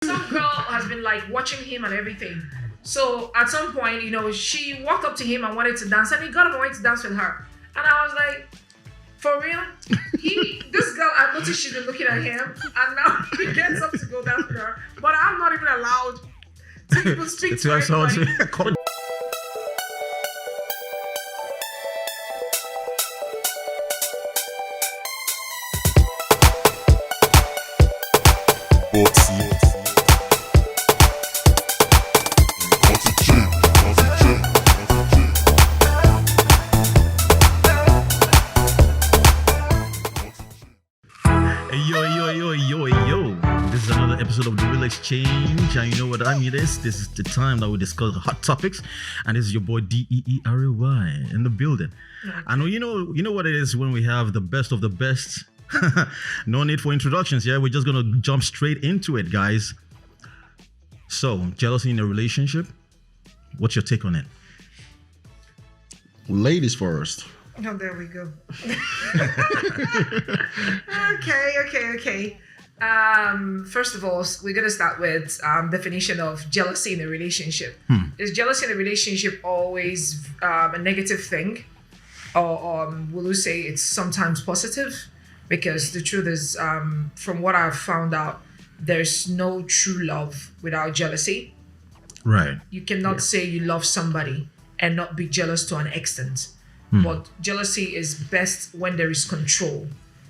Some girl has been like watching him and everything. So at some point, she walked up to him and wanted to dance, and he got up and wanted to dance with her. And I was like, for real? This girl, I noticed she's been looking at him, and now he gets up to go dance with her. But I'm not even allowed to even speak to anybody. This is another episode of the Real Xchange, and you know what time it is. This is the time that we discuss hot topics, and this is your boy DeeRay in the building. And you know what it is when we have the best of the best. No need for introductions. Yeah, we're just gonna jump straight into it, guys. So, jealousy in a relationship. What's your take on it? Ladies first. Oh, there we go. Okay. First of all, we're going to start with definition of jealousy in a relationship. Is jealousy in a relationship always a negative thing? Or will you say it's sometimes positive? Because the truth is, from what I've found out, there's no true love without jealousy. Right. You cannot say you love somebody and not be jealous to an extent. But jealousy is best when there is control,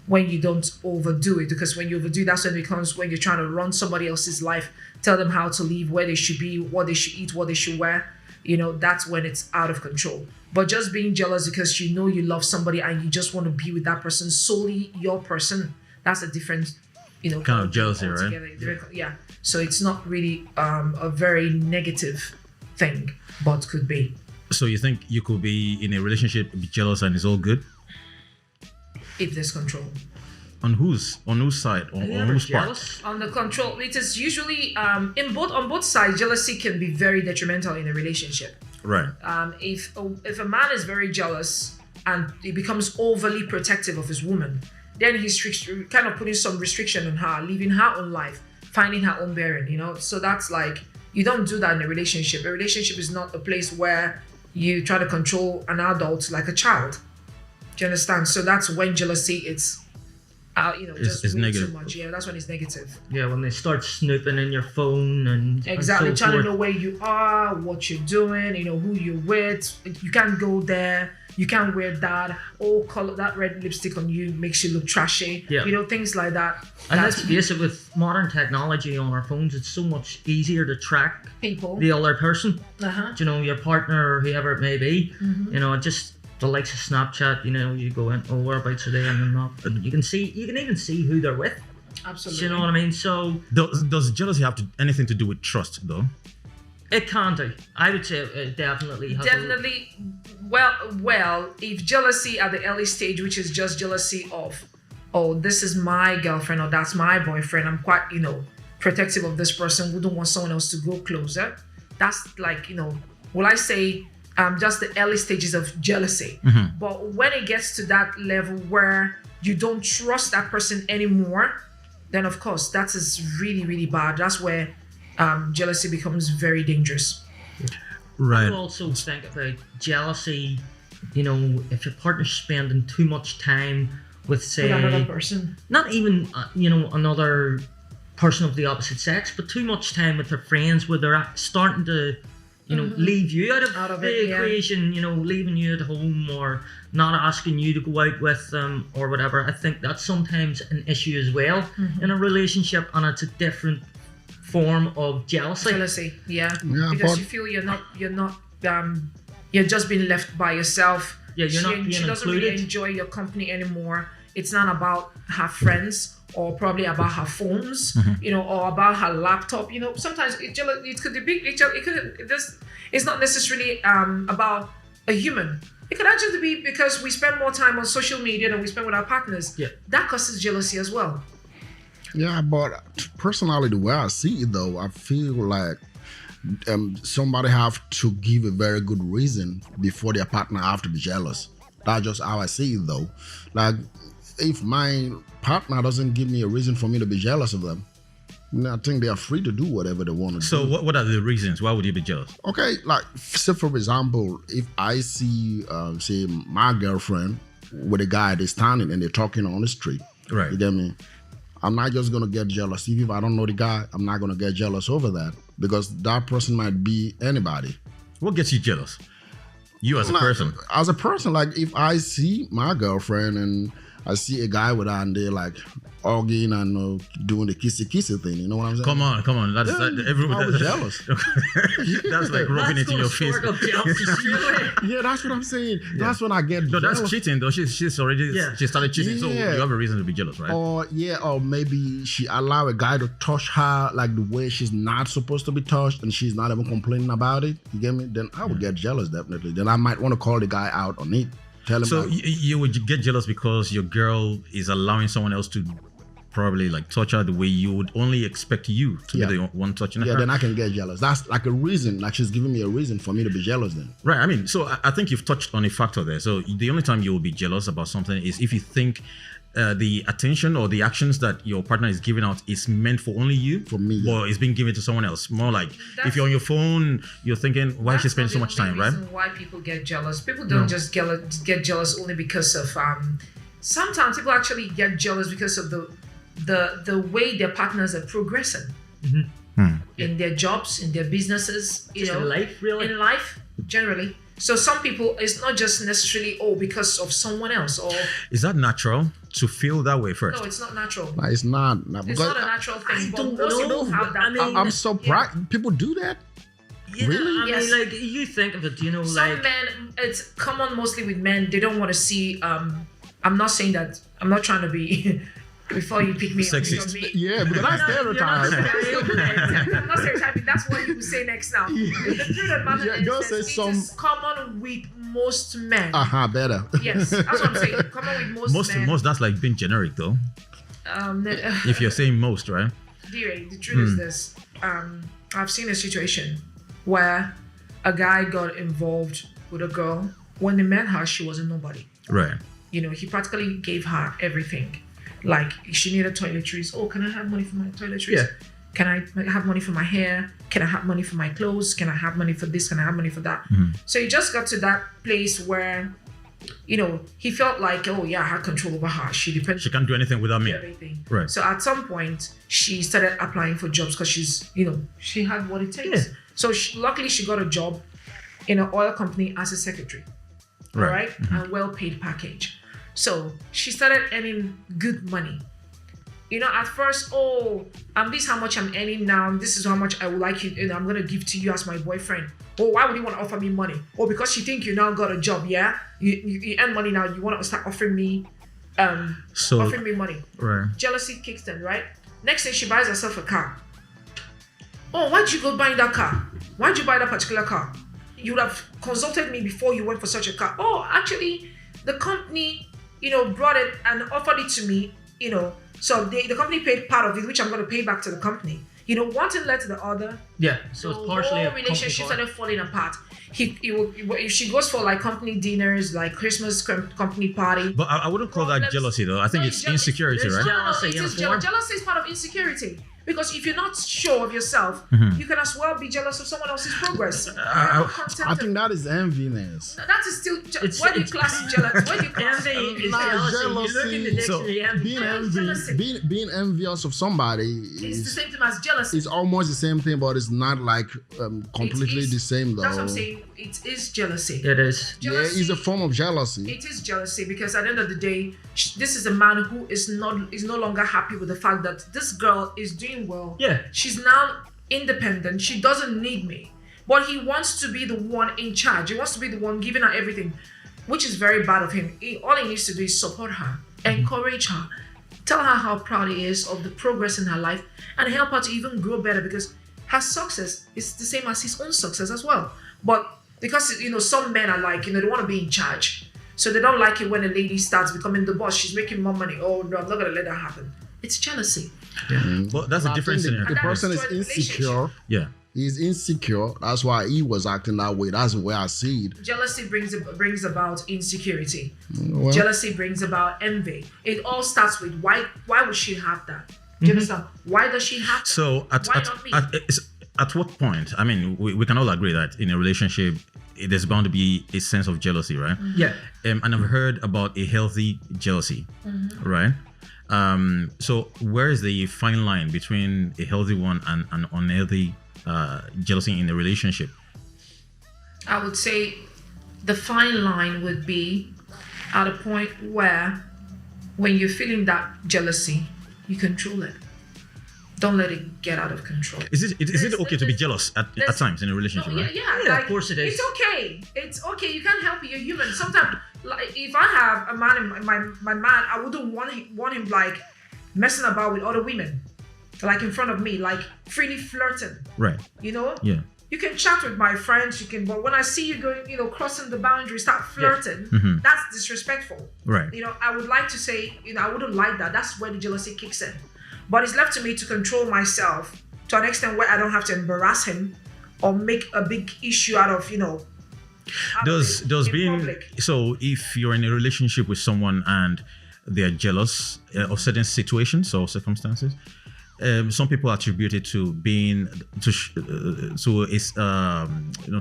when you don't overdo it. Because when you overdo, that's when it becomes when you're trying to run somebody else's life, tell them how to live, where they should be, what they should eat, what they should wear. That's when it's out of control. But just being jealous because you love somebody and you just want to be with that person, solely your person, that's a different, kind of jealousy, altogether. right? Yeah. So it's not really a very negative thing, but could be. So you think you could be in a relationship, be jealous, and it's all good? If there's control. On whose side? On whose part? On the control. It is usually on both sides. Jealousy can be very detrimental in a relationship. Right. If a man is very jealous and he becomes overly protective of his woman, then he's kind of putting some restriction on her, living her own life, finding her own bearing. So that's like, you don't do that in a relationship. A relationship is not a place where you try to control an adult like a child. Do you understand? So that's when jealousy it's just way negative. Too much. Yeah, that's when it's negative. Yeah, when they start snooping in your phone and exactly and so trying forth. to know where you are, what you're doing, who you're with. You can't go there. You can't wear that. Oh, color that red lipstick on you makes you look trashy. Yeah. Things like that. And let's face it, with modern technology on our phones, it's so much easier to track people, the other person. Your partner or whoever it may be. Just the likes of Snapchat. You go in, whereabouts are they, and they're not. And you can even see who they're with. Absolutely. You know what I mean? So does jealousy have anything to do with trust, though? It can do. I would say it definitely has. Definitely. Well, if jealousy at the early stage, which is just jealousy of, oh, this is my girlfriend or that's my boyfriend, I'm quite, protective of this person, wouldn't want someone else to go closer. That's like, will I say, just the early stages of jealousy. But when it gets to that level where you don't trust that person anymore, then of course that is really, really bad. That's where jealousy becomes very dangerous. Right. I also think about jealousy, if your partner's spending too much time with, say, with another person, not even another person of the opposite sex, but too much time with their friends, where they're starting to leave you out of the equation, leaving you at home or not asking you to go out with them or whatever. I think that's sometimes an issue as well in a relationship, and it's a different form of jealousy. Yeah, because you feel you're just being left by yourself. Yeah, you're not being she doesn't included. really enjoy your company anymore. It's not about her friends or probably about her phones, or about her laptop. Sometimes it could be it's not necessarily about a human. It could actually be because we spend more time on social media than we spend with our partners. Yeah. That causes jealousy as well. Yeah, but personally, the way I see it, though, I feel like somebody have to give a very good reason before their partner have to be jealous. That's just how I see it, though. Like, if my partner doesn't give me a reason for me to be jealous of them, I think they are free to do whatever they want to So do. what are the reasons? Why would you be jealous? Okay, like say for example, if I see say my girlfriend with a guy that's standing and they're talking on the street, Right. you get me? I'm not just gonna get jealous. Even if I don't know the guy, I'm not gonna get jealous over that because that person might be anybody. What gets you jealous? You as a Like, person. As a person, like if I see my girlfriend and I see a guy with her and they're like arguing and doing the kissy thing, you know what I'm saying? Come on. That's I was jealous. That's like rubbing it in your face. Yeah, that's what I'm saying. That's when I get No, jealous. that's cheating though. She started cheating, so Yeah. you have a reason to be jealous, right? Or maybe she allow a guy to touch her like the way she's not supposed to be touched and she's not even complaining about it. You get me? Then I would get jealous definitely. Then I might want to call the guy out on it. Tell him So like, you would get jealous because your girl is allowing someone else to probably like touch her the way you would only expect you to Yeah. be the one touching her. then I can get jealous. That's like a reason, like she's giving me a reason for me to be jealous then. Right. I mean, so I think you've touched on a factor there. So the only time you will be jealous about something is if you think the attention or the actions that your partner is giving out is meant for only you, For me, yeah. or it's being given to someone else. More like That's- if you're on your phone, you're thinking, why is she That's spending so not much the time, only right? reason why people get jealous. People don't just get jealous only because of sometimes people actually get jealous because of the way their partners are progressing in their jobs, in their businesses, you Just know, in life, really. in life generally. So some people, it's not just necessarily because of someone else, or Is that natural to feel that way first? no, it's not natural. Like, it's not. It's because not a natural thing. But don't most know, people have but that. I mean- I'm surprised. People do that? Yeah, Really? I Yes. mean, like you think of it, you know, Some like men, it's common mostly with men. They don't want to see. I'm not saying that. I'm not trying to be. Before you pick me up, Sexist. because me- Yeah, because that's stereotype. I'm not stereotyping. That's what you will say next now. The truth of the matter Yeah, is just that say it is common with most men. Better. Yes, that's what I'm saying. Common with most men. Most that's like being generic though. If you're saying most, right? DeeRay, the truth is this. I've seen a situation where a guy got involved with a girl. When they met her, she was a nobody. Right. You know, he practically gave her everything. Like, she needed toiletries. Oh, can I have money for my toiletries? Yeah. Can I have money for my hair? Can I have money for my clothes? Can I have money for this? Can I have money for that? So he just got to that place where, you know, he felt like, oh yeah, I had control over her. She depended She can't do anything without me. on everything. Right. So at some point, she started applying for jobs because she's, you know, she had what it takes. Yeah. So luckily, she got a job in an oil company as a secretary. Right. All right. And well-paid package. So she started earning good money. You know, at first, this is how much I'm earning now. This is how much I would like you, and I'm gonna give to you as my boyfriend. Oh, why would you want to offer me money? Oh, because you think you now got a job, yeah? You earn money now. You want to start offering me, offering me money. Right. Jealousy kicks in, right? Next thing, she buys herself a car. Oh, why'd you go buy that car? Why'd you buy that particular car? You would have consulted me before you went for such a car. Oh, actually, the company, you know, brought it and offered it to me, you know. So the company paid part of it, which I'm going to pay back to the company. You know, one thing led to the other. yeah. So it's partially a whole relationship company started falling apart. If she goes for like company dinners, like Christmas company party. But I wouldn't call that Problems. jealousy though. I think No, it's jealousy. insecurity, There's right? jealousy It in a is form. jealousy is part of insecurity. Because if you're not sure of yourself, you can as well be jealous of someone else's progress. I think that is enviness. That is still. It's- Why do you class it jealous? Why do you class Envy is Not jealousy. You look in the jealousy. So, dictionary, envy. Being envious of somebody It's the is same thing as jealousy. it's almost the same thing, but it's not like completely is- the same though. That's what I'm saying. It is jealousy. It is. Yeah, it's a form of jealousy. It is jealousy because at the end of the day, this is a man who is no longer happy with the fact that this girl is doing well. Yeah. She's now independent. She doesn't need me, but he wants to be the one in charge. He wants to be the one giving her everything, which is very bad of him. All he needs to do is support her, encourage her, tell her how proud he is of the progress in her life, and help her to even grow better because her success is the same as his own success as well. But because, you know, some men are like, you know, they want to be in charge. So they don't like it when a lady starts becoming the boss. She's making more money. Oh, no, I'm not going to let that happen. It's jealousy. But that's a I different think scenario. the that person is destroys the insecure. Yeah. He's insecure. That's why he was acting that way. That's the way I see it. Jealousy brings about insecurity. Well, Jealousy brings about envy. It all starts with why would she have that? Do you understand? Why does she have to? So Why not me? at what point? I mean, we can all agree that in a relationship, there's bound to be a sense of jealousy, right? Yeah. And I've heard about a healthy jealousy, right? So where is the fine line between a healthy one and an unhealthy jealousy in a relationship? I would say the fine line would be at a point where when you're feeling that jealousy, you control it. Don't let it get out of control. Is it okay to be jealous at times in a relationship? No, right? Yeah, of course it is. It's okay. It's okay. You can't help it. You're human. Sometimes, like, if I have a man, my man, I wouldn't want him like messing about with other women, like in front of me, like freely flirting. Right. You know? Yeah. You can chat with my friends. But when I see you going, crossing the boundary, start flirting, that's disrespectful. Right. I would like to say, I wouldn't like that. That's where the jealousy kicks in. But it's left to me to control myself to an extent where I don't have to embarrass him or make a big issue out of, Does being public. so if you're in a relationship with someone and they're jealous of certain situations or circumstances, some people attribute it to being to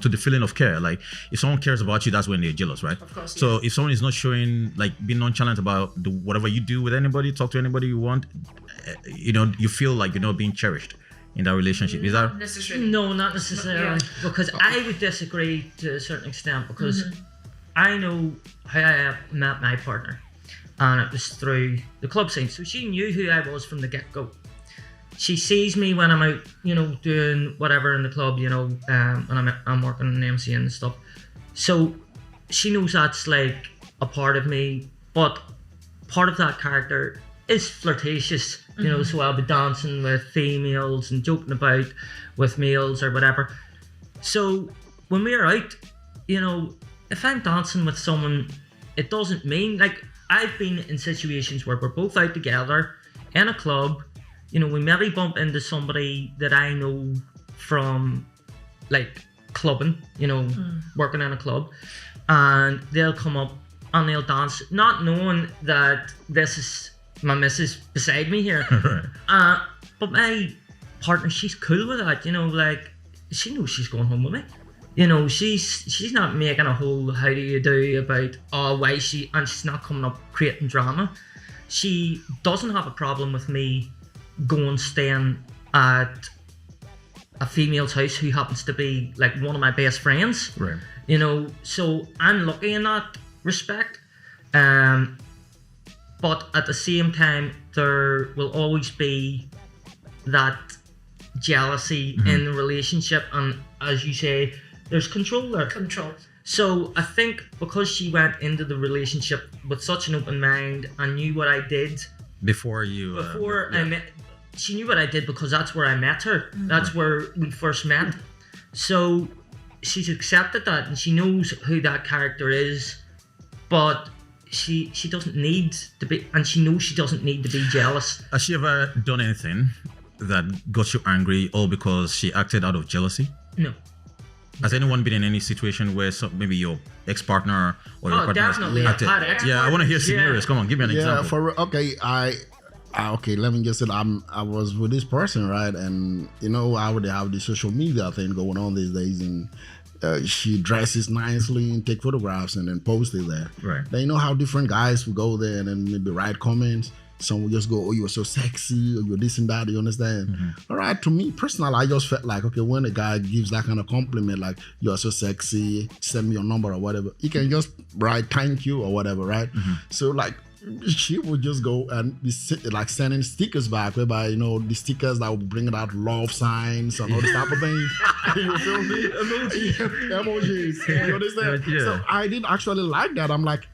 the feeling of care. Like if someone cares about you, that's when they're jealous, right? Of course. So if someone is not showing, like, being nonchalant about whatever you do with anybody, talk to anybody you want, you feel like you're not being cherished in that relationship. Is that necessarily? No, not necessarily. Because I would disagree to a certain extent, because I know how I met my partner, and it was through the club scene. So she knew who I was from the get-go. She sees me when I'm out, doing whatever in the club, when I'm working in the MC and stuff. So she knows that's like a part of me, but part of that character is flirtatious, so I'll be dancing with females and joking about with males or whatever. So when we're out, if I'm dancing with someone, it doesn't mean, like, I've been in situations where we're both out together in a club. We maybe bump into somebody that I know from, like, clubbing, working in a club, and they'll come up and they'll dance, not knowing that this is my missus beside me here. But my partner, she's cool with that, like, she knows she's going home with me. She's not making a whole how do you do about why and she's not coming up creating drama. She doesn't have a problem with me staying at a female's house who happens to be like one of my best friends. right? So I'm lucky in that respect. But at the same time, there will always be that jealousy in the relationship, and as you say, there's control there. Control. So I think because she went into the relationship with such an open mind and knew what I did Before you I met, she knew what I did because that's where I met her. That's where we first met. So she's accepted that, and she knows who that character is, but she doesn't need to be, and she knows she doesn't need to be jealous. Has she ever done anything that got you angry all because she acted out of jealousy? No. Has anyone been in any situation where maybe your ex-partner or your partner definitely. acted? I've had Yeah, I want to hear ex-partners, scenarios. yeah. Come on, give me an example. Okay, let me just say I was with this person, right? And I would have the social media thing going on these days, and she dresses nicely and take photographs and then post it there. Right. Then you know how different guys will go there and then maybe write comments. Some will just go, "Oh, you were so sexy," or "You're this and that." You understand? All right. To me personally, I just felt like, okay, when a guy gives that kind of compliment, like "You're so sexy," send me your number or whatever, you can just write "Thank you" or whatever, right? So like, she would just go and be like sending stickers back, whereby the stickers that would bring out love signs and all this type of thing. You feel me? Emojis. You understand? Yeah. So I didn't actually like that. I'm like,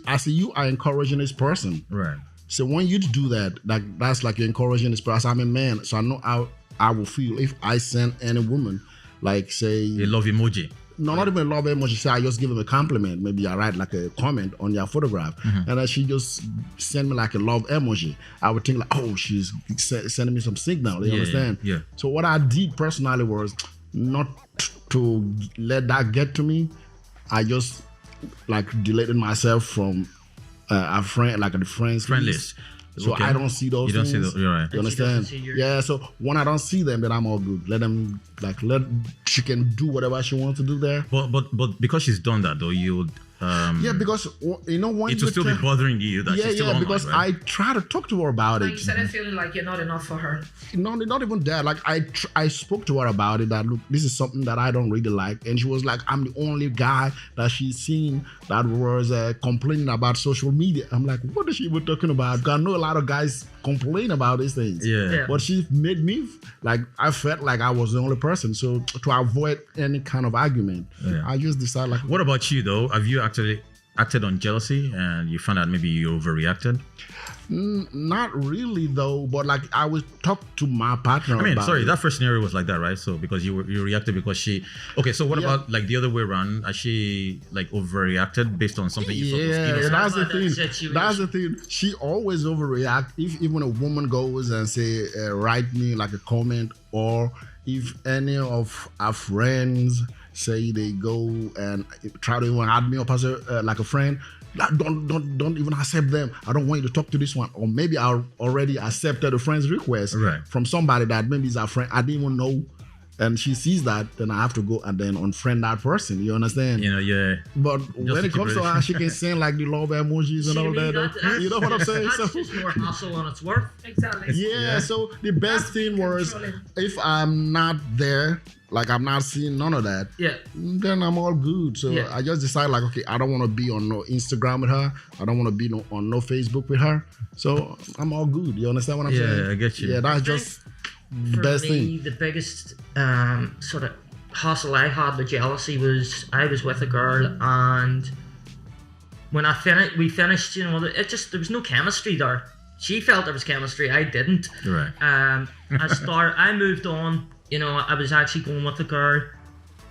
I see you are encouraging this person. Right. So when you do that, that's like you're encouraging this person. I'm a man, so I know how I will feel if I send any woman, like, say, A love emoji. no, not even a love emoji. Say I just give him a compliment. Maybe I write like a comment on your photograph, and then she just send me like a love emoji. I would think like, oh, she's sending me some signal. You understand? Yeah. So what I did personally was not to let that get to me. I just like deleted myself from a friend, like the friend Friend list. So Okay. I don't see those You don't see things. the- you're right. You And she doesn't understand? see your- Yeah. So when I don't see them, then I'm all good. Let them she can do whatever she wants to do there. But because she's done that though, you would Yeah, because you know when it will still be bothering you that she's still online, because right? I try to talk to her about Like it. you started feeling like you're not enough for her. No, not even that. Like I spoke to her about it. That look, this is something that I don't really like, and she was like, "I'm the only guy that she's seen that was complaining about social media." I'm like, "What is she even talking about?" Because I know a lot of guys complain about these things. Yeah. But she made me like I felt like I was the only person. So to avoid any kind of argument, Yeah. I just decided like, What about you though? Have you actually acted on jealousy and you found out maybe you overreacted? Not really though, but like I would talk to my partner. I mean, about sorry, it. that first scenario was like that, right? So because you reacted because she. Okay, so what Yeah. about like the other way around? Has she like overreacted based on something you thought was Yeah, innocent? that's the About that thing. situation. That's the thing. She always overreact. If even a woman goes and say, write me like a comment, or if any of our friends say they go and try to even add me up as like a friend, like, don't even accept them. I don't want you to talk to this one. Or maybe I already accepted a friend's request Right. from somebody that maybe is a friend I didn't even know. And she sees that, then I have to go and then unfriend that person. You understand? You know, yeah. But to when it keep comes to her, she can send like the love emojis and See, all to me, that. You know what I'm saying? That's So, just more hassle on its worth. Exactly. yeah, so the best That's thing was controlling. if I'm not there, like I'm not seeing none of that, Yeah. then I'm all good. So Yeah. I just decided like, okay, I don't want to be on no Instagram with her. I don't want to be on no Facebook with her. So I'm all good. You understand what I'm Yeah, saying? I get you. Yeah, that's just the For best me, thing. the biggest sort of hassle I had with jealousy was I was with a girl, and when we finished, you know, there was no chemistry there. She felt there was chemistry, I didn't. Right. I moved on. You know, I was actually going with a girl.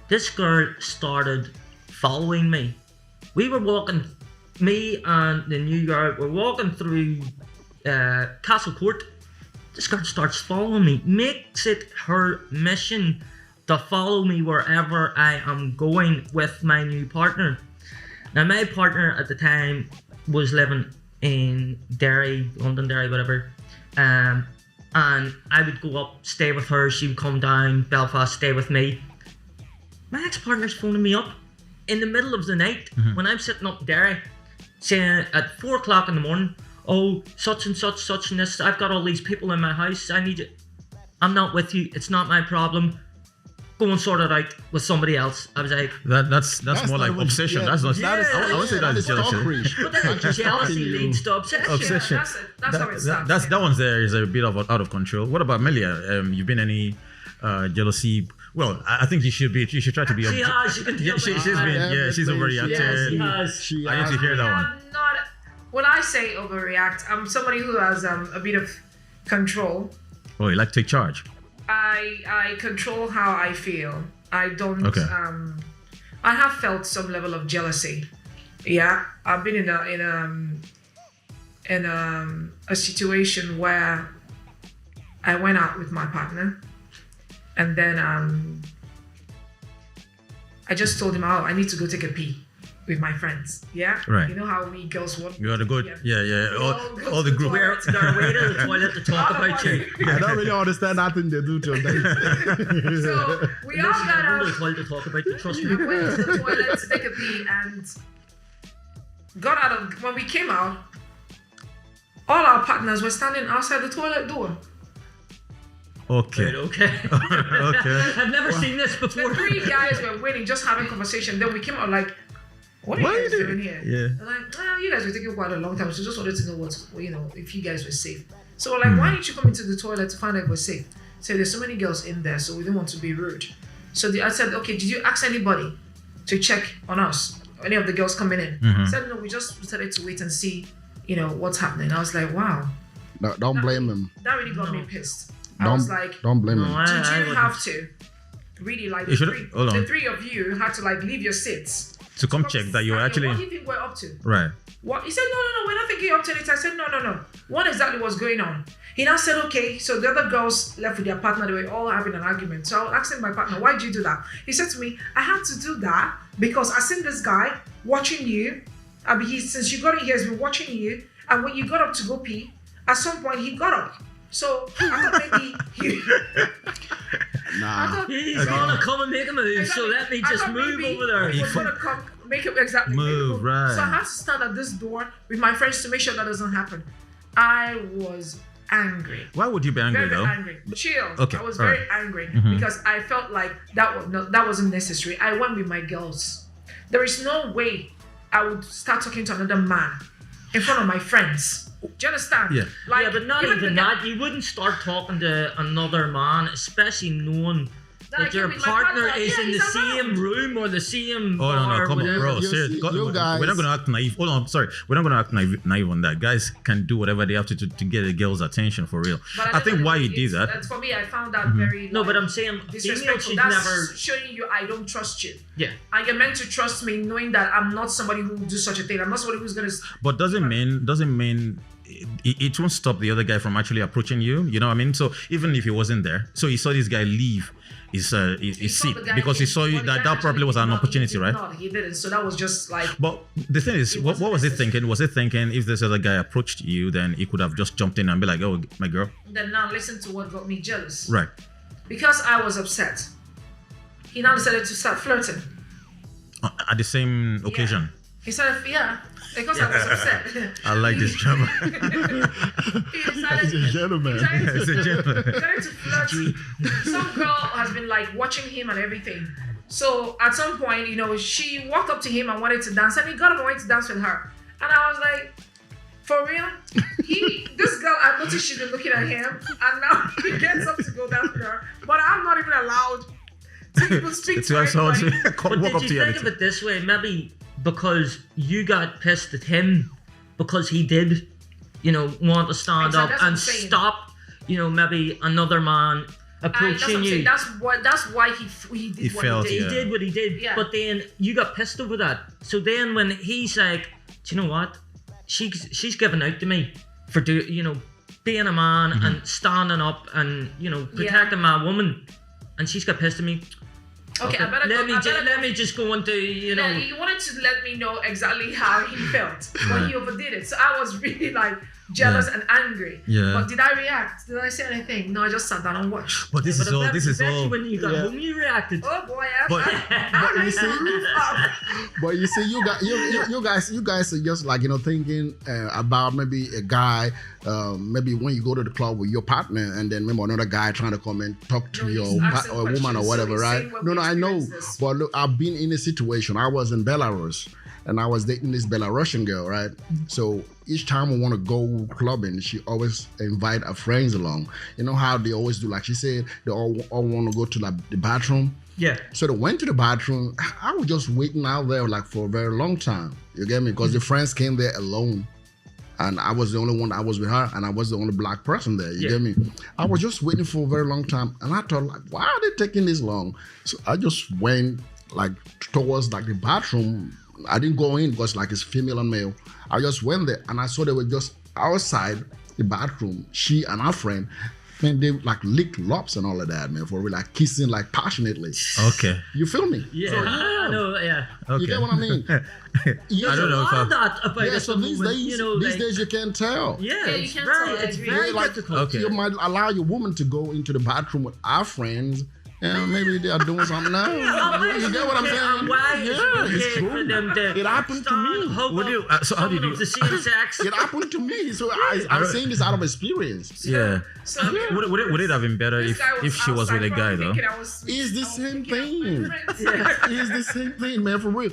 This girl started following me. We were walking, me and the new girl were walking through Castle Court. This girl starts following me, makes it her mission to follow me wherever I am going with my new partner. Now, my partner at the time was living in Derry, London, Derry, whatever. And I would go up, stay with her. She would come down Belfast, stay with me. My ex-partner's phoning me up in the middle of the night when I'm sitting up in Derry, saying at 4 o'clock in the morning, "Oh, such and such, such and this. I've got all these people in my house. I need you. I'm not with you. It's not my problem. Go and sort it out with somebody else." I was like, That's more not like even- obsession. yeah, That's not. that is- I would say yeah, that's that is jealousy. stalkerish. but then Just jealousy talking to you. leads to obsession. Obsession. That's how it starts. That's that one's there is a bit of out of control. What about Amelia? You've been any jealousy? Well, I think you should try to be. She has, you can tell Yeah, by she's her. been. Yeah, she's overreacted. Yes, she has. She I need to hear that one. I'm not. When I say overreact, I'm somebody who has a bit of control. Oh, you like to take charge? I control how I feel. I don't. Okay. I have felt some level of jealousy. Yeah, I've been in a situation where I went out with my partner, and then I just told him, "Oh, I need to go take a pee with my friends." Yeah. Right. You know how we girls want. You gotta go. Yeah. All the group. They're away to the toilet to talk about you. I don't really understand nothing they do to them. So we all got Go to the out. toilet to talk about you. Trust I me. went to the toilet to take a pee and got out of. When we came out, all our partners were standing outside the toilet door. Okay. Right, okay. Okay. I've never seen this The before. 3 guys were waiting, just having conversation. Then we came out like, "What are you guys doing here?" Yeah. They're like, "You guys were taking quite a long time, so just wanted to know if you guys were safe." So we're like, "Why didn't you come into the toilet to find out if we're safe?" So there's so many girls in there, so we didn't want to be rude. So I said, "Okay, did you ask anybody to check on us? Any of the girls coming in?" Mhm. Said no, we just decided to wait and see, what's happening. I was like, wow, No, don't blame them. that really got me pissed. I Don't, was like, don't blame No, them. did you wouldn't. have to really like You should- hold on. the 3 of you had to like leave your seats To come check that you're actually what do you think we're up to? right. What he said, no, we're not thinking up to it. I said, no. What exactly was going on? He now said, okay, so the other girls left with their partner, they were all having an argument. So I asked him, my partner, why did you do that? He said to me, I had to do that because I seen this guy watching you. Since you got in here, he's been watching you. And when you got up to go pee, at some point he got up. So I thought maybe he. Nah. He's gonna come and make a move, so let me just move over there. He was gonna come make it exactly Move, right. So I had to stand at this door with my friends to make sure that doesn't happen. I was angry. Why would you be angry Very though? angry. Chill. Okay, I was all very right. angry Mhm. because I felt like that wasn't necessary. I went with my girls. There is no way I would start talking to another man in front of my friends. Do you understand? Yeah. Like, Yeah, but not even the- that. You wouldn't start talking to another man, especially knowing That I that your came with my partner partner. is Yeah, in the he's same around. room or the same Oh no, bar, come on, whatever. bro. You Serious. see, God, you we're guys- not gonna act naive. Hold on, sorry. We're not gonna act naive on that. Guys can do whatever they have to get a girl's attention for real. But I think don't why know, you did it's- that. For me, I found that very. No, like, but I'm saying female disrespectful. should That's never. showing you I don't trust you. Yeah. And you're meant to trust me, knowing that I'm not somebody who will do such a thing. I'm not somebody who's gonna. But doesn't mean it won't stop the other guy from actually approaching you. You know what I mean? So even if he wasn't there, so he saw this guy leave his saw seat the guy because he came. saw you, Well, the guy that probably actually was did an not- opportunity, he did right? not, he didn't. So that was just like. But the thing is, It what wasn't was it necessary. thinking? Was it thinking if this other guy approached you, then he could have just jumped in and be like, "Oh, my girl," Then now listen to what got me jealous. right? Because I was upset. He now decided to start flirting. At the same occasion. He started, because I was upset. I like this drama. He decided, He's a gentleman. he decided It's a gentleman. he started to flirt. Some girl has been like watching him and everything. So at some point, she walked up to him and wanted to dance, and he got up and went to dance with her. And I was like, for real? This girl, I noticed she's been looking at him, and now he gets up to go dance with her. But I'm not even allowed to even speak To to have someone anybody. to But walk up did to you you. think and of it this way? Maybe because you got pissed at him because he did, want to stand Exactly, up that's what I'm and saying. stop, maybe another man That's what approaching I'm you. saying. That's why he did He what felt, he did. He did what he did, Yeah. but then you got pissed over that. So then when he's like, do you know what? She's giving out to me for being a man Mm-hmm. and standing up and protecting my woman, and she's got pissed at me. Okay, I better Let me just go into Yeah, he wanted to let me know exactly how he felt, but he overdid it. So I was really like jealous and angry. Yeah. But did I react? Did I say anything? No, I just sat down and watched. But this is all. When you got home, you reacted. Oh boy, But- I you see- But you see, you guys are just like thinking about maybe a guy, maybe when you go to the club with your partner, and then maybe another guy trying to come and talk to No, your he's asking or woman or questions, whatever, so he's right? saying when No, we I know. experience this. But look, I've been in a situation. I was in Belarus, and I was dating this Belarusian girl, right? So each time we want to go clubbing, she always invite her friends along. You know how they always do? Like she said, they all want to go to the bathroom. Yeah. So they went to the bathroom. I was just waiting out there like for a very long time. You get me? Because the friends came there alone. And I was the only one that was with her, and I was the only black person there. You get me? I was just waiting for a very long time. And I thought, like, why are they taking this long? So I just went like towards like the bathroom. I didn't go in because like it's female and male. I just went there and I saw they were just outside the bathroom. She and her friend, man, they like licked lips and all of that, man, for real, like kissing like passionately. Okay. You feel me? Yeah. So, I know. Yeah. Okay. You get what I mean? I don't know if All that about Yeah, at so the these moment, days, these days you can't tell. Yeah, Yeah, you it's can't very, tell, I it's agree. very Like, difficult. Okay. You might allow your woman to go into the bathroom with our friends, and maybe they are doing something now. You get what I'm saying? Why is Yeah, it it's okay for true. them to It happened to me. stand, What do you- so how did someone you- of the same sex? It happened to me, so I'm saying this out of experience. Yeah. So Would it have been better this guy if she was with a outside guy probably though? thinking I was- It's the I was same picking up thing. my friends. It's the same thing, man, for real.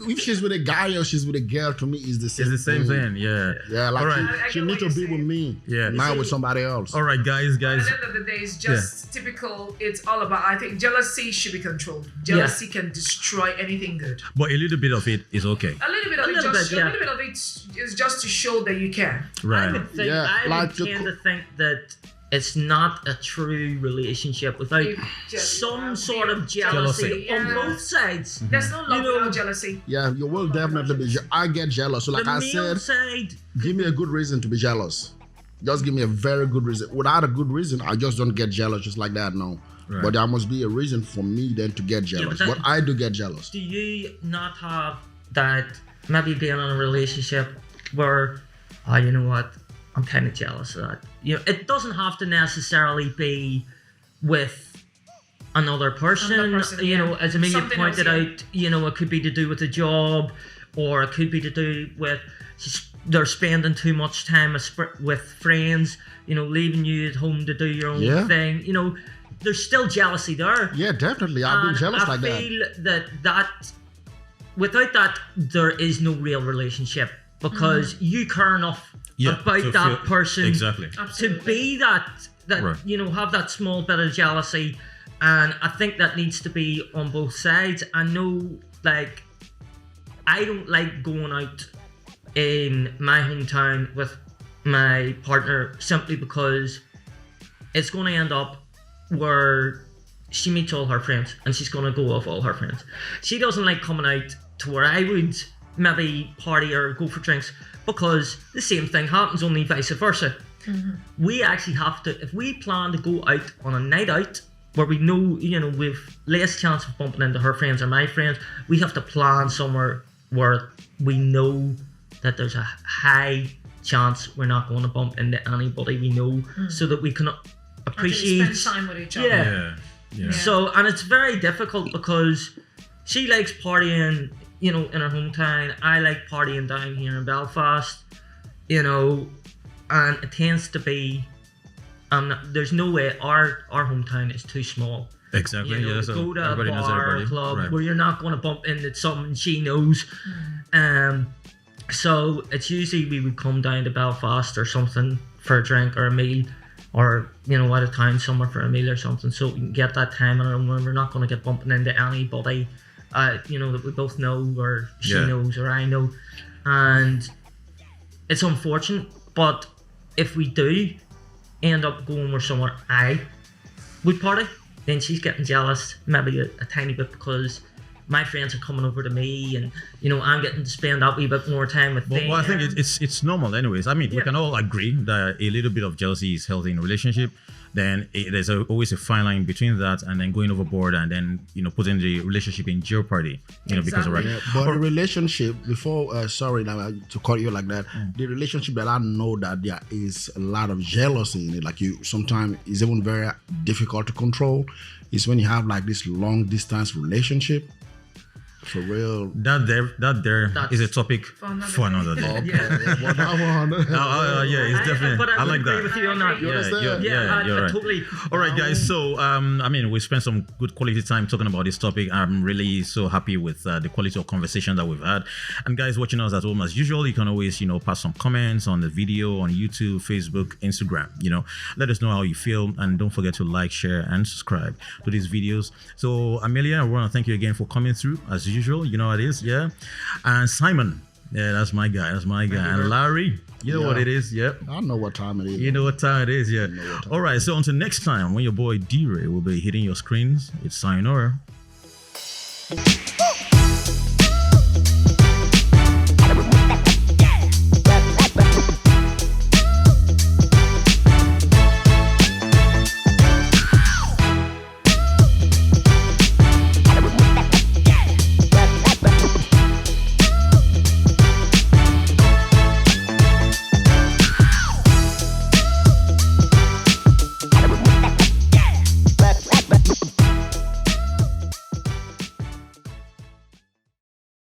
If she's with a guy or she's with a girl, to me, it's the same. It's the same thing. Yeah. Yeah, like All right. I she get need what to you're be with saying. me. Yeah. Not with somebody else. All right, guys. At the end of the day, it's just typical. It's all about. I think jealousy should be controlled. Jealousy can destroy anything good. But a little bit of it is okay. A little bit of A it, little just bit, a yeah. little bit of it is just to show that you can. I Right. would think, Yeah, I like would the tend co- to think that it's not a true relationship without You just some have sort of jealousy. jealousy on Yeah. both sides. There's no love You know- without jealousy. Yeah, you will definitely be. I get jealous. So, like The I male said, side, give me a good reason to be jealous. Just give me a very good reason. Without a good reason, I just don't get jealous just like that. No. Right. But there must be a reason for me then to get jealous. that- But I do get jealous. do you not have that maybe being in a relationship where, you know what, I'm kind of jealous of that. It doesn't have to necessarily be with another person. As Amelia Something pointed else, out, it could be to do with a job, or it could be to do with they're spending too much time with friends, leaving you at home to do your own thing. There's still jealousy there. Yeah, definitely. I've been jealous like that. I feel that without that, there is no real relationship, because you care enough about that person exactly to be that right. Have that small bit of jealousy. And I think that needs to be on both sides. I know, I don't like going out in my hometown with my partner simply because it's going to end up where she meets all her friends and she's going to go off all her friends. She doesn't like coming out to where I would maybe party or go for drinks, because the same thing happens, only vice versa. Mm-hmm. We actually have to, if we plan to go out on a night out where we know, we've less chance of bumping into her friends or my friends, we have to plan somewhere where we know that there's a high chance we're not going to bump into anybody we know, so that we can appreciate, spend time with each other. Yeah. So, and it's very difficult because she likes partying, in her hometown. I like partying down here in Belfast, and it tends to be, there's no way our hometown is too small. Exactly. So go to a bar or club where you're not going to bump into someone she knows. So it's usually we would come down to Belfast or something for a drink or a meal, or out of town somewhere for a meal or something, so we can get that time in our own when we're not going to get bumping into anybody that we both know, or she knows, or I know. And it's unfortunate, but if we do end up going where somewhere I would party, then she's getting jealous maybe a tiny bit, because my friends are coming over to me, and I'm getting to spend that wee bit more time with them. Well, I think it's normal anyways. I mean, we can all agree that a little bit of jealousy is healthy in a relationship. Then there's always a fine line between that and then going overboard and then putting the relationship in jeopardy, because of right. Yeah, but the relationship before, sorry now to call you like that, the relationship that I know that there is a lot of jealousy in it, like sometimes it's even very difficult to control, is when you have like this long distance relationship. For real. That is a topic for another day. It's definitely. But I like agree that. with you on that. You're right. Totally. All right, guys. So, we spent some good quality time talking about this topic. I'm really so happy with the quality of conversation that we've had. And guys watching us at home, as usual, you can always, pass some comments on the video on YouTube, Facebook, Instagram. Let us know how you feel, and don't forget to like, share, and subscribe to these videos. So, Amelia, I want to thank you again for coming through as usual. You know what it is, and Simon, that's my guy, and Larry, what it is, I know what time it is. You know what time it is, all right, so until next time, when your boy DeeRay will be hitting your screens, it's sayonara.